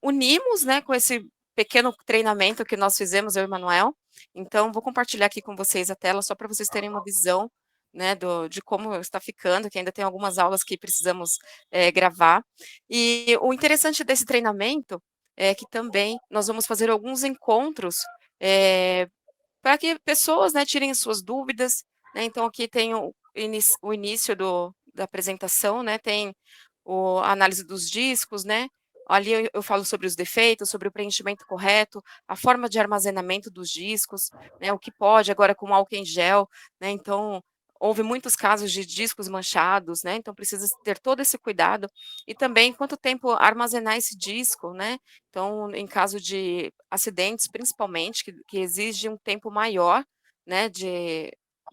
unimos, né, com esse pequeno treinamento que nós fizemos, eu e o Manuel, então vou compartilhar aqui com vocês a tela, só para vocês terem uma visão, né, de como está ficando, que ainda tem algumas aulas que precisamos gravar. E o interessante desse treinamento é que também nós vamos fazer alguns encontros para que pessoas, né, tirem as suas dúvidas, né, então aqui tem o início da apresentação, né, tem a análise dos discos, né, ali eu falo sobre os defeitos, sobre o preenchimento correto, a forma de armazenamento dos discos, né, o que pode agora com álcool em gel, né, então houve muitos casos de discos manchados, né, então precisa ter todo esse cuidado, e também quanto tempo armazenar esse disco, né, então em caso de acidentes principalmente, que exige um tempo maior, né, de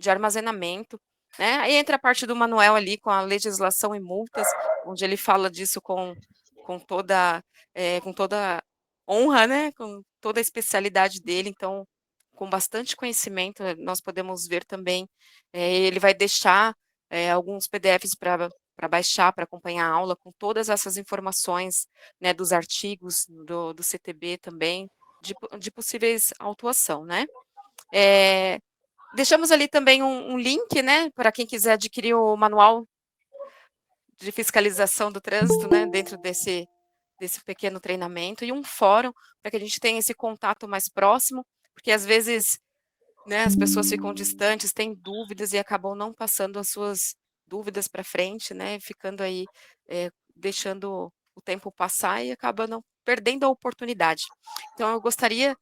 armazenamento, né, aí entra a parte do manual ali com a legislação e multas, onde ele fala disso com toda honra, né, com toda a especialidade dele, então com bastante conhecimento, nós podemos ver também, ele vai deixar alguns PDFs para baixar, para acompanhar a aula, com todas essas informações, né, dos artigos do CTB também, de possíveis autuação, né. Deixamos ali também um link, né, para quem quiser adquirir o manual de fiscalização do trânsito, né, dentro desse pequeno treinamento, e um fórum, para que a gente tenha esse contato mais próximo, porque às vezes, né, as pessoas ficam distantes, têm dúvidas e acabam não passando as suas dúvidas para frente, né, ficando aí, deixando o tempo passar e acaba não perdendo a oportunidade. Então eu gostaria,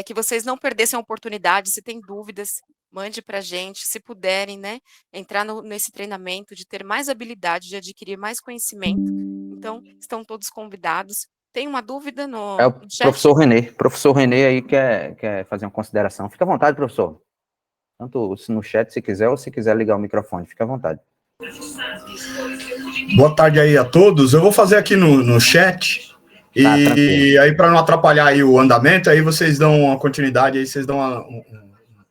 que vocês não perdessem a oportunidade, se tem dúvidas, mande para a gente, se puderem, né, entrar nesse treinamento, de ter mais habilidade, de adquirir mais conhecimento. Então, estão todos convidados. Tem uma dúvida É o no chat? professor Renê aí quer fazer uma consideração. Fica à vontade, professor. Tanto no chat, se quiser, ou se quiser ligar o microfone, fica à vontade. Boa tarde aí a todos. Eu vou fazer aqui no chat, e aí para não atrapalhar aí o andamento, aí vocês dão uma continuidade, aí vocês dão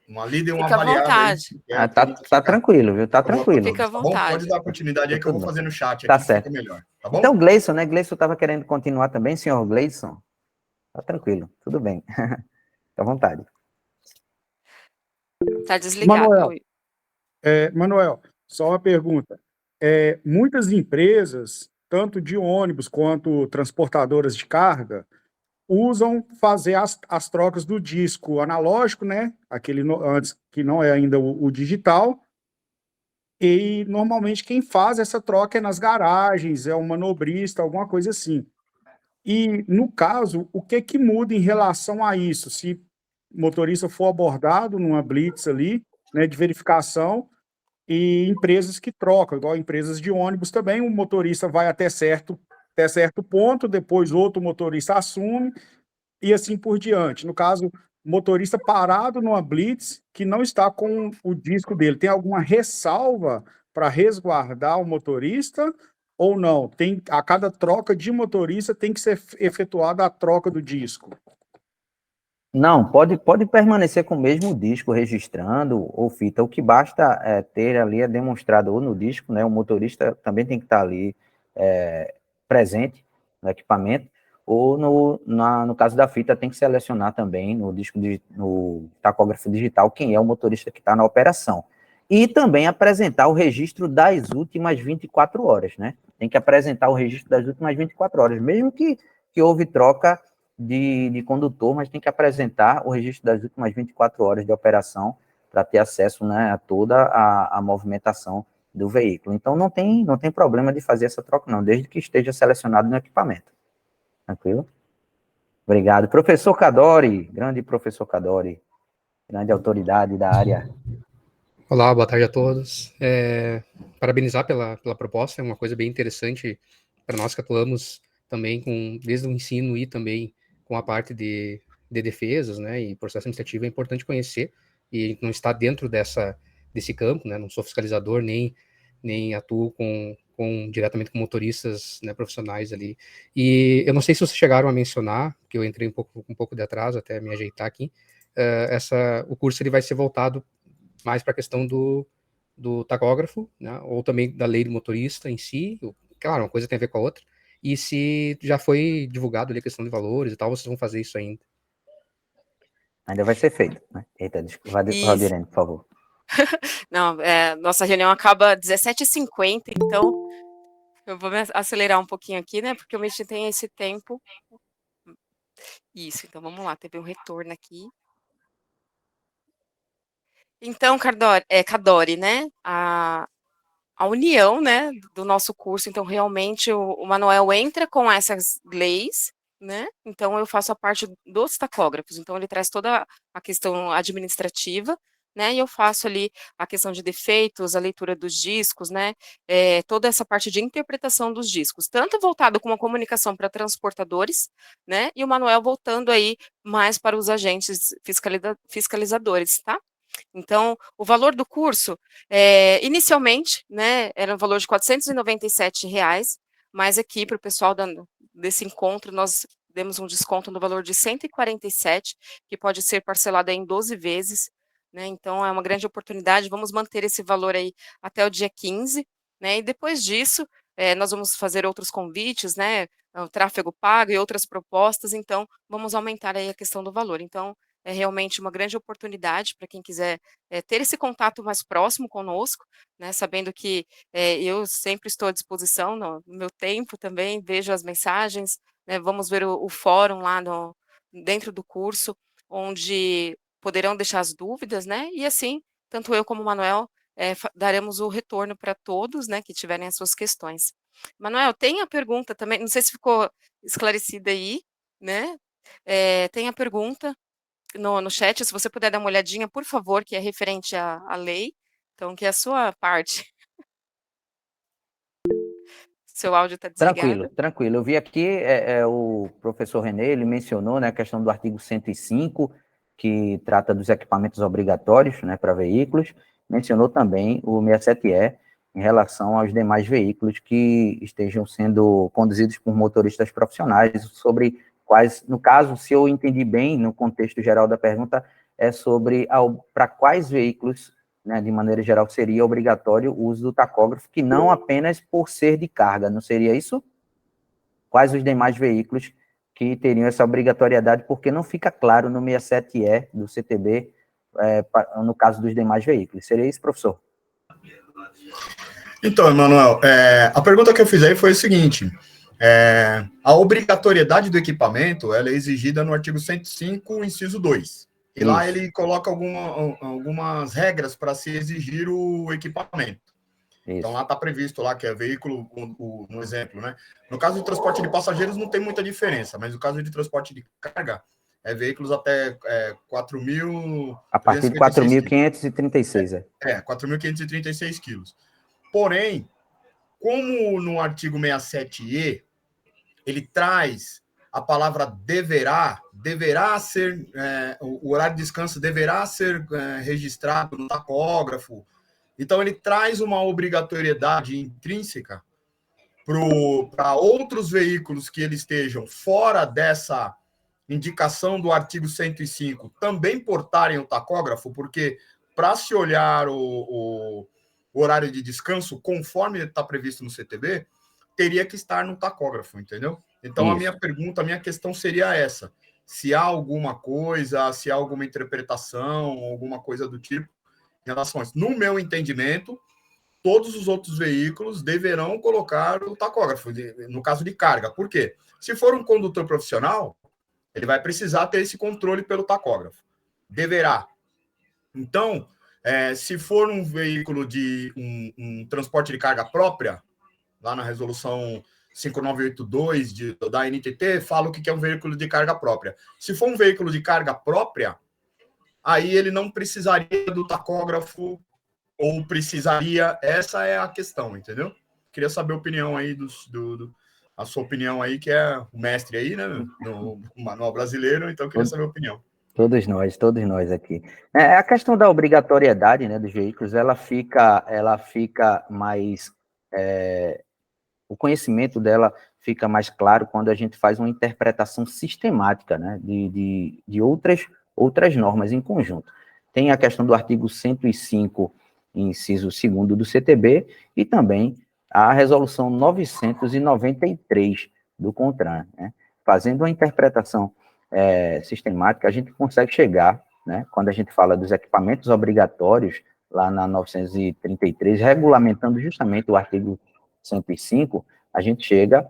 uma lida e uma Fica à avaliada. vontade. Aí, tá tranquilo, viu? Tá tranquilo. Fica à tá bom? vontade. Pode dar continuidade aí que eu vou fazer no chat. Tá aqui, certo. Fica melhor, tá bom? Então, Gleison, né? Gleison estava querendo continuar também, senhor Gleison? Tá tranquilo, tudo bem. Fica à vontade. Tá desligado. Manuel, só uma pergunta. Muitas empresas, tanto de ônibus quanto transportadoras de carga, usam fazer as trocas do disco analógico, né? Aquele antes que não é ainda o digital. E normalmente quem faz essa troca é nas garagens, é um manobrista, alguma coisa assim. E no caso, o que muda em relação a isso? Se o motorista for abordado numa blitz ali, né, de verificação, e empresas que trocam, igual empresas de ônibus também, o motorista vai até certo ponto, depois outro motorista assume, e assim por diante. No caso, motorista parado numa blitz que não está com o disco dele, tem alguma ressalva para resguardar o motorista ou não? A cada troca de motorista tem que ser efetuada a troca do disco? Não, pode permanecer com o mesmo disco registrando ou fita. O que basta ter ali demonstrado ou no disco, né? O motorista também tem que estar ali presente no equipamento, ou no caso da fita tem que selecionar também no disco, no tacógrafo digital, quem é o motorista que está na operação. E também apresentar o registro das últimas 24 horas, né? Tem que apresentar o registro das últimas 24 horas, mesmo que houve troca de condutor, mas tem que apresentar o registro das últimas 24 horas de operação para ter acesso, né, a toda a movimentação do veículo. Então, não tem problema de fazer essa troca, não, desde que esteja selecionado no equipamento. Tranquilo? Obrigado. Professor Cadori, grande professor Cadori, grande autoridade da área. Olá, boa tarde a todos. Parabenizar pela proposta, é uma coisa bem interessante para nós que atuamos também desde o ensino e também com a parte de defesas, né, e processo administrativo. É importante conhecer, e não está dentro desse campo, né, não sou fiscalizador, nem atuo diretamente com motoristas, né, profissionais ali. E eu não sei se vocês chegaram a mencionar, que eu entrei um pouco de atraso até me ajeitar aqui, o curso ele vai ser voltado mais para a questão do tacógrafo, né, ou também da lei do motorista em si. Claro, uma coisa tem a ver com a outra. E se já foi divulgado ali a questão de valores e tal, vocês vão fazer isso ainda? Ainda vai ser feito, né? Eita, desculpa, Valdirene, por favor. Não, nossa reunião acaba às 17h50, então eu vou me acelerar um pouquinho aqui, né? Porque o Meet tem esse tempo. Isso, então vamos lá, teve um retorno aqui. Então, Cadori, né? A união, né, do nosso curso, então realmente o Manuel entra com essas leis, né? Então eu faço a parte dos tacógrafos, então ele traz toda a questão administrativa, né? E eu faço ali a questão de defeitos, a leitura dos discos, né? Toda essa parte de interpretação dos discos, tanto voltado com uma comunicação para transportadores, né? E o Manuel voltando aí mais para os agentes fiscalizadores, tá? Então, o valor do curso, inicialmente, né, era um valor de R$ 497, mas aqui para o pessoal desse encontro, nós demos um desconto no valor de 147, que pode ser parcelado em 12 vezes, né, então é uma grande oportunidade, vamos manter esse valor aí até o dia 15, né, e depois disso, nós vamos fazer outros convites, né, o tráfego pago e outras propostas, então vamos aumentar aí a questão do valor. Então, é realmente uma grande oportunidade para quem quiser ter esse contato mais próximo conosco, né, sabendo que eu sempre estou à disposição no meu tempo também, vejo as mensagens, né, vamos ver o fórum lá dentro do curso, onde poderão deixar as dúvidas, né, e assim, tanto eu como o Manuel daremos o retorno para todos, né, que tiverem as suas questões. Manuel, tem a pergunta também, não sei se ficou esclarecida aí, né, tem a pergunta no chat, se você puder dar uma olhadinha, por favor, que é referente à lei, então, que é a sua parte. Seu áudio está desligado. Tranquilo. Eu vi aqui, o professor René, ele mencionou, né, a questão do artigo 105, que trata dos equipamentos obrigatórios, né, para veículos, mencionou também o 67E, em relação aos demais veículos que estejam sendo conduzidos por motoristas profissionais, sobre quais, no caso, se eu entendi bem, no contexto geral da pergunta, é sobre para quais veículos, né, de maneira geral, seria obrigatório o uso do tacógrafo, que não apenas por ser de carga, não seria isso? Quais os demais veículos que teriam essa obrigatoriedade, porque não fica claro no 67E do CTB, no caso dos demais veículos. Seria isso, professor? Então, Emanuel, a pergunta que eu fiz aí foi o seguinte: a obrigatoriedade do equipamento ela é exigida no artigo 105, inciso 2. E isso. Lá ele coloca algumas regras para se exigir o equipamento. Isso. Então lá está previsto lá que é veículo, um exemplo, né? No caso de transporte de passageiros não tem muita diferença, mas no caso de transporte de carga, veículos até 4.000... A partir de 4.536, 4.536 quilos. Porém, como no artigo 67E, ele traz a palavra deverá ser, o horário de descanso deverá ser registrado no tacógrafo. Então, ele traz uma obrigatoriedade intrínseca para outros veículos que eles estejam fora dessa indicação do artigo 105 também portarem o tacógrafo, porque para se olhar o horário de descanso, conforme está previsto no CTB, teria que estar no tacógrafo, entendeu? Então, isso. A minha questão seria essa: se há alguma coisa, se há alguma interpretação, alguma coisa do tipo, em relação a isso. No meu entendimento, todos os outros veículos deverão colocar o tacógrafo, no caso de carga. Por quê? Se for um condutor profissional, ele vai precisar ter esse controle pelo tacógrafo. Deverá. Então, Se for um veículo de um transporte de carga própria, lá na resolução 5982 da NTT, fala o que é um veículo de carga própria. Se for um veículo de carga própria, aí ele não precisaria do tacógrafo, ou precisaria, essa é a questão, entendeu? Queria saber a opinião aí, a sua opinião aí, que é o mestre aí, né, no manual brasileiro, então eu queria saber a opinião. Todos nós aqui. A questão da obrigatoriedade, né, dos veículos, ela fica mais... o conhecimento dela fica mais claro quando a gente faz uma interpretação sistemática, né, de outras normas em conjunto. Tem a questão do artigo 105, inciso 2º do CTB, e também a resolução 993 do CONTRAN, né? Fazendo uma interpretação sistemática, a gente consegue chegar, né, quando a gente fala dos equipamentos obrigatórios, lá na 933, regulamentando justamente o artigo 105, a gente chega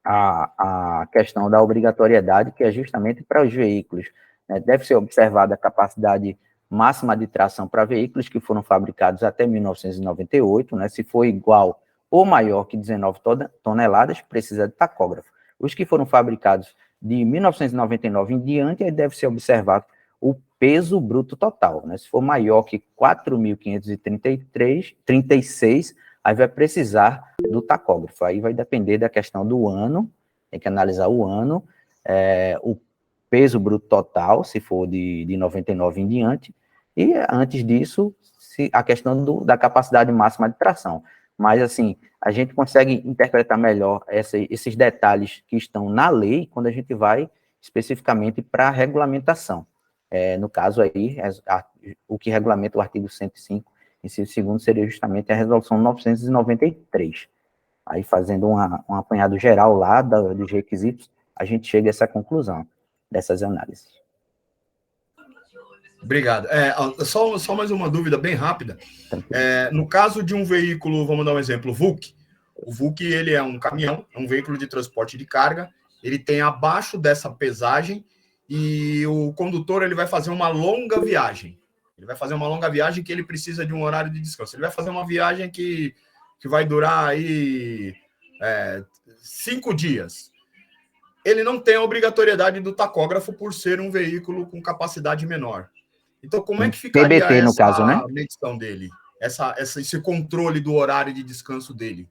à questão da obrigatoriedade, que é justamente para os veículos, né? Deve ser observada a capacidade máxima de tração para veículos que foram fabricados até 1998, né? Se for igual ou maior que 19 toneladas, precisa de tacógrafo. Os que foram fabricados de 1999 em diante, aí deve ser observado o peso bruto total, né? Se for maior que 4.536, aí vai precisar do tacógrafo. Aí vai depender da questão do ano, tem que analisar o ano, o peso bruto total, se for de 99 em diante, e antes disso, a questão da capacidade máxima de tração. Mas, assim, a gente consegue interpretar melhor esses detalhes que estão na lei quando a gente vai especificamente para a regulamentação. No caso aí, o que regulamenta o artigo 105, inciso 2º, seria justamente a resolução 993. Aí, fazendo um apanhado geral lá dos requisitos, a gente chega a essa conclusão dessas análises. Obrigado. Só mais uma dúvida bem rápida. No caso de um veículo, vamos dar um exemplo, VUC. O VUC, ele é um caminhão, é um veículo de transporte de carga, ele tem abaixo dessa pesagem e o condutor ele vai fazer uma longa viagem. Ele vai fazer uma longa viagem que ele precisa de um horário de descanso. Ele vai fazer uma viagem que vai durar aí 5 dias. Ele não tem a obrigatoriedade do tacógrafo por ser um veículo com capacidade menor. Então, como é que ficaria PBT, no caso, né? medição dele? Esse controle do horário de descanso dele?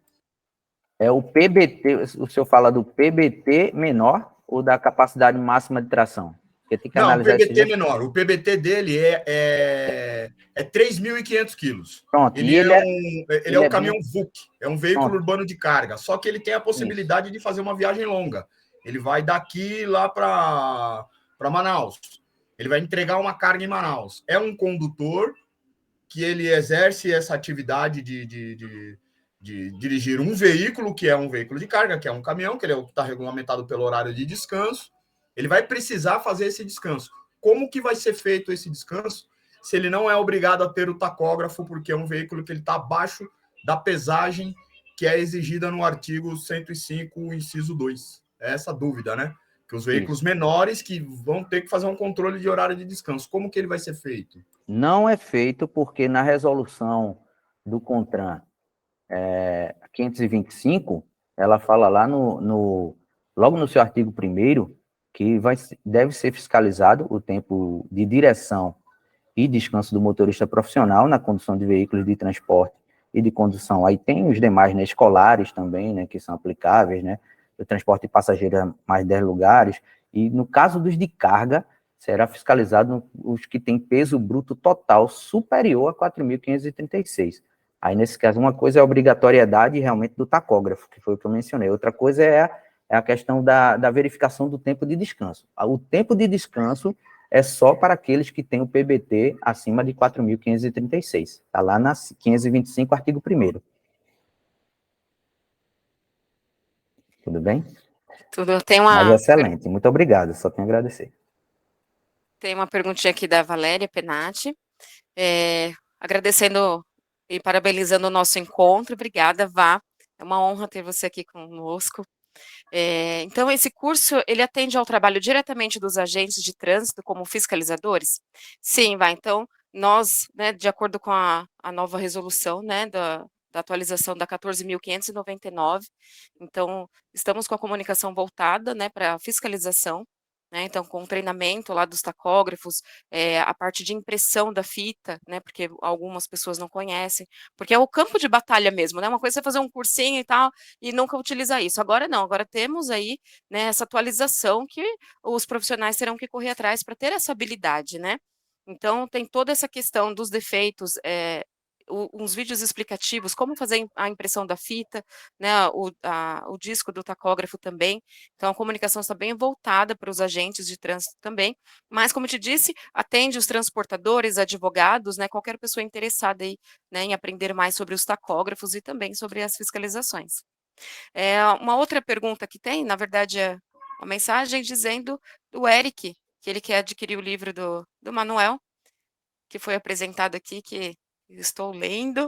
O PBT, o senhor fala do PBT menor ou da capacidade máxima de tração? Tem que analisar o PBT menor. O PBT dele é 3.500 quilos. Pronto. Ele é um caminhão VUC, é um veículo urbano de carga, só que ele tem a possibilidade de fazer uma viagem longa. Ele vai daqui lá para Manaus. Ele vai entregar uma carga em Manaus. É um condutor que ele exerce essa atividade de dirigir um veículo, que é um veículo de carga, que é um caminhão, que ele está regulamentado pelo horário de descanso. Ele vai precisar fazer esse descanso. Como que vai ser feito esse descanso se ele não é obrigado a ter o tacógrafo, porque é um veículo que ele está abaixo da pesagem que é exigida no artigo 105, inciso 2? É essa dúvida, né? Que os veículos menores que vão ter que fazer um controle de horário de descanso. Como que ele vai ser feito? Não é feito porque na resolução do CONTRAN 525, ela fala lá logo no seu artigo 1º, que deve ser fiscalizado o tempo de direção e descanso do motorista profissional na condução de veículos de transporte e de condução. Aí tem os demais, né, escolares também, né, que são aplicáveis, né, o transporte de passageiros a mais 10 lugares, e no caso dos de carga, será fiscalizado os que têm peso bruto total superior a 4.536. Aí, nesse caso, uma coisa é a obrigatoriedade realmente do tacógrafo, que foi o que eu mencionei. Outra coisa é a questão da verificação do tempo de descanso. O tempo de descanso é só para aqueles que têm o PBT acima de 4.536. Está lá na 525, artigo 1º. Tudo bem? Tudo. Mas excelente. Muito obrigado. Só tenho a agradecer. Tem uma perguntinha aqui da Valéria Penati. Agradecendo e parabenizando o nosso encontro. Obrigada, Vá. É uma honra ter você aqui conosco. Então, esse curso, ele atende ao trabalho diretamente dos agentes de trânsito como fiscalizadores? Sim, Vá. Então, nós, né, de acordo com a nova resolução, né, da atualização da 14.599, então, estamos com a comunicação voltada, né, para fiscalização, né, então, com o treinamento lá dos tacógrafos, a parte de impressão da fita, né, porque algumas pessoas não conhecem, porque é o campo de batalha mesmo, né, uma coisa é você fazer um cursinho e tal, e nunca utilizar isso. Agora não, agora temos aí, né, essa atualização que os profissionais terão que correr atrás para ter essa habilidade, né. Então, tem toda essa questão dos defeitos, uns vídeos explicativos, como fazer a impressão da fita, né, o disco do tacógrafo também. Então, a comunicação está bem voltada para os agentes de trânsito também, mas, como eu te disse, atende os transportadores, advogados, né, qualquer pessoa interessada aí, né, em aprender mais sobre os tacógrafos e também sobre as fiscalizações. Uma outra pergunta que tem, na verdade, é uma mensagem dizendo do Eric, que ele quer adquirir o livro do Manuel, que foi apresentado aqui, que estou lendo.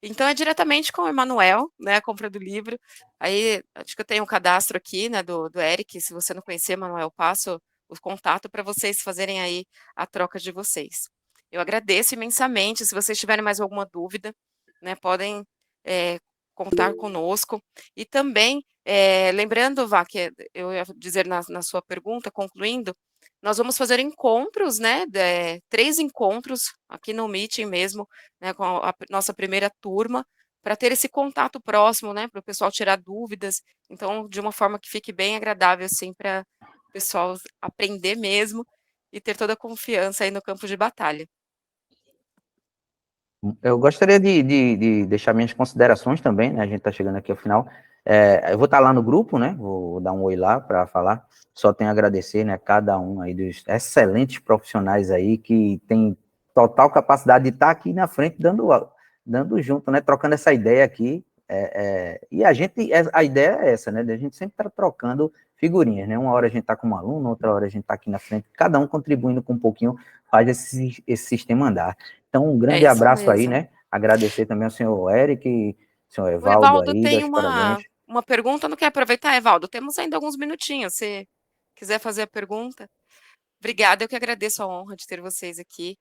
Então, é diretamente com o Emanuel, né, a compra do livro. Aí, acho que eu tenho um cadastro aqui, né, do Eric. Se você não conhecer, Manuel, passo o contato para vocês fazerem aí a troca de vocês. Eu agradeço imensamente. Se vocês tiverem mais alguma dúvida, né, podem contar conosco. E também, lembrando, Vá, que eu ia dizer na sua pergunta, concluindo, nós vamos fazer encontros, né, 3 encontros aqui no Meeting mesmo, né, com a nossa primeira turma, para ter esse contato próximo, né, para o pessoal tirar dúvidas, então de uma forma que fique bem agradável, assim, para o pessoal aprender mesmo e ter toda a confiança aí no campo de batalha. Eu gostaria de deixar minhas considerações também, né? A gente está chegando aqui ao final. Eu vou estar lá no grupo, né? Vou dar um oi lá para falar. Só tenho a agradecer, né? Cada um aí dos excelentes profissionais aí que tem total capacidade de estar aqui na frente dando junto, né? Trocando essa ideia aqui. E a ideia é essa, né? A gente sempre está trocando figurinhas, né? Uma hora a gente está como aluno, outra hora a gente está aqui na frente, cada um contribuindo com um pouquinho, faz esse sistema andar. Então, um grande abraço aí, né? Agradecer também ao senhor Eric, senhor O Evaldo Evaldo aí, tem das parabéns. uma pergunta, não quer aproveitar, Evaldo? Temos ainda alguns minutinhos, se quiser fazer a pergunta. Obrigada, eu que agradeço a honra de ter vocês aqui.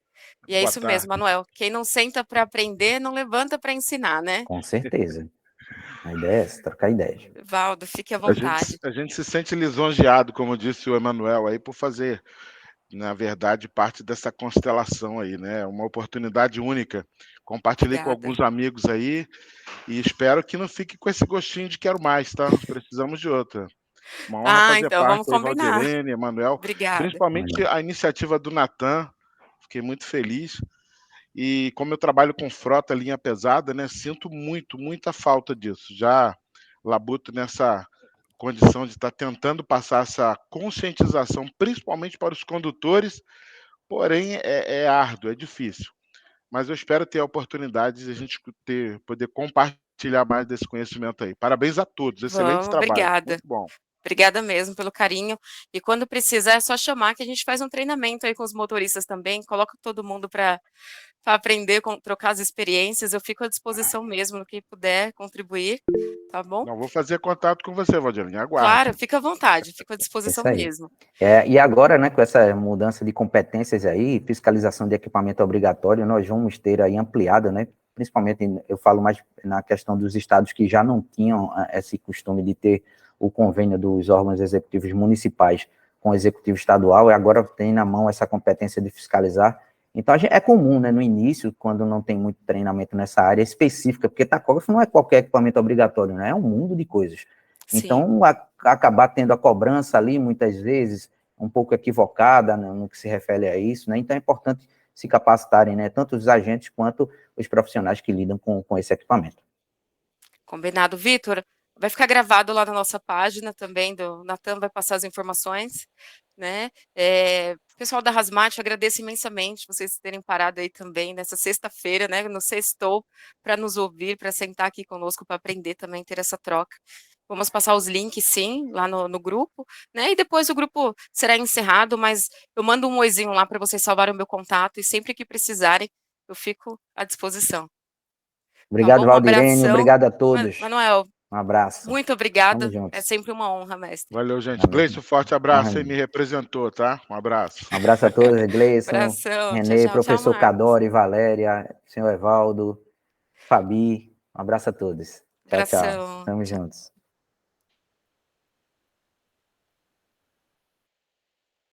E é Boa isso tarde. mesmo, Manuel. Quem não senta para aprender, não levanta para ensinar, né? Com certeza. A ideia é essa, trocar ideias. Evaldo, fique à vontade. A gente se sente lisonjeado, como disse o Emanuel aí, por fazer, na verdade, parte dessa constelação aí, né? Uma oportunidade única. Compartilhei com alguns amigos aí e espero que não fique com esse gostinho de quero mais, tá? Precisamos de outra. Uma honra fazer então parte vamos aí, combinar. Valdirene, Emanuel. Obrigada. Principalmente a iniciativa do Natan, fiquei muito feliz. E como eu trabalho com frota, linha pesada, né? Sinto muita falta disso. Já labuto nessa condição de estar tentando passar essa conscientização, principalmente para os condutores, porém é árduo, é difícil. Mas eu espero ter a oportunidade de a gente poder compartilhar mais desse conhecimento aí. Parabéns a todos, excelente trabalho. Obrigada. Muito bom. Obrigada mesmo pelo carinho. E quando precisar, é só chamar que a gente faz um treinamento aí com os motoristas também, coloca todo mundo para aprender, trocar as experiências. Eu fico à disposição mesmo, no que puder contribuir, tá bom? Não, vou fazer contato com você, Valdirene, aguarde. Claro, fica à vontade, fico à disposição mesmo. E agora, né, com essa mudança de competências aí, fiscalização de equipamento obrigatório, nós vamos ter aí ampliada, né, principalmente, eu falo mais na questão dos estados que já não tinham esse costume de ter o convênio dos órgãos executivos municipais com o executivo estadual, e agora tem na mão essa competência de fiscalizar. Então, é comum, né, no início, quando não tem muito treinamento nessa área específica, porque tacógrafo não é qualquer equipamento obrigatório, né, é um mundo de coisas. Sim. Então, acabar tendo a cobrança ali, muitas vezes, um pouco equivocada no que se refere a isso, né, então é importante se capacitarem, né, tanto os agentes quanto os profissionais que lidam com esse equipamento. Combinado, Vitor. Vai ficar gravado lá na nossa página também, do Natan vai passar as informações, né? Pessoal da Rasmat, agradeço imensamente vocês terem parado aí também nessa sexta-feira, né? No sextou, para nos ouvir, para sentar aqui conosco, para aprender também, ter essa troca. Vamos passar os links, sim, lá no grupo, né? E depois o grupo será encerrado, mas eu mando um oizinho lá para vocês salvarem o meu contato e sempre que precisarem, eu fico à disposição. Obrigado, tá bom? Valdirene, obrigado a todos. Manuel, Um abraço. Muito obrigada. Tamo junto. É sempre uma honra, mestre. Valeu, gente. Valeu. Gleison, forte abraço, Valeu. aí me representou, tá? Um abraço. Um abraço a todos, Gleison, Abração. Renê, Tchau, tchau. professor Tchau, Marcos. Cadore, Valéria, senhor Evaldo, Fabi. Um abraço a todos. Tchau, tchau. Abração. Estamos Tchau. juntos.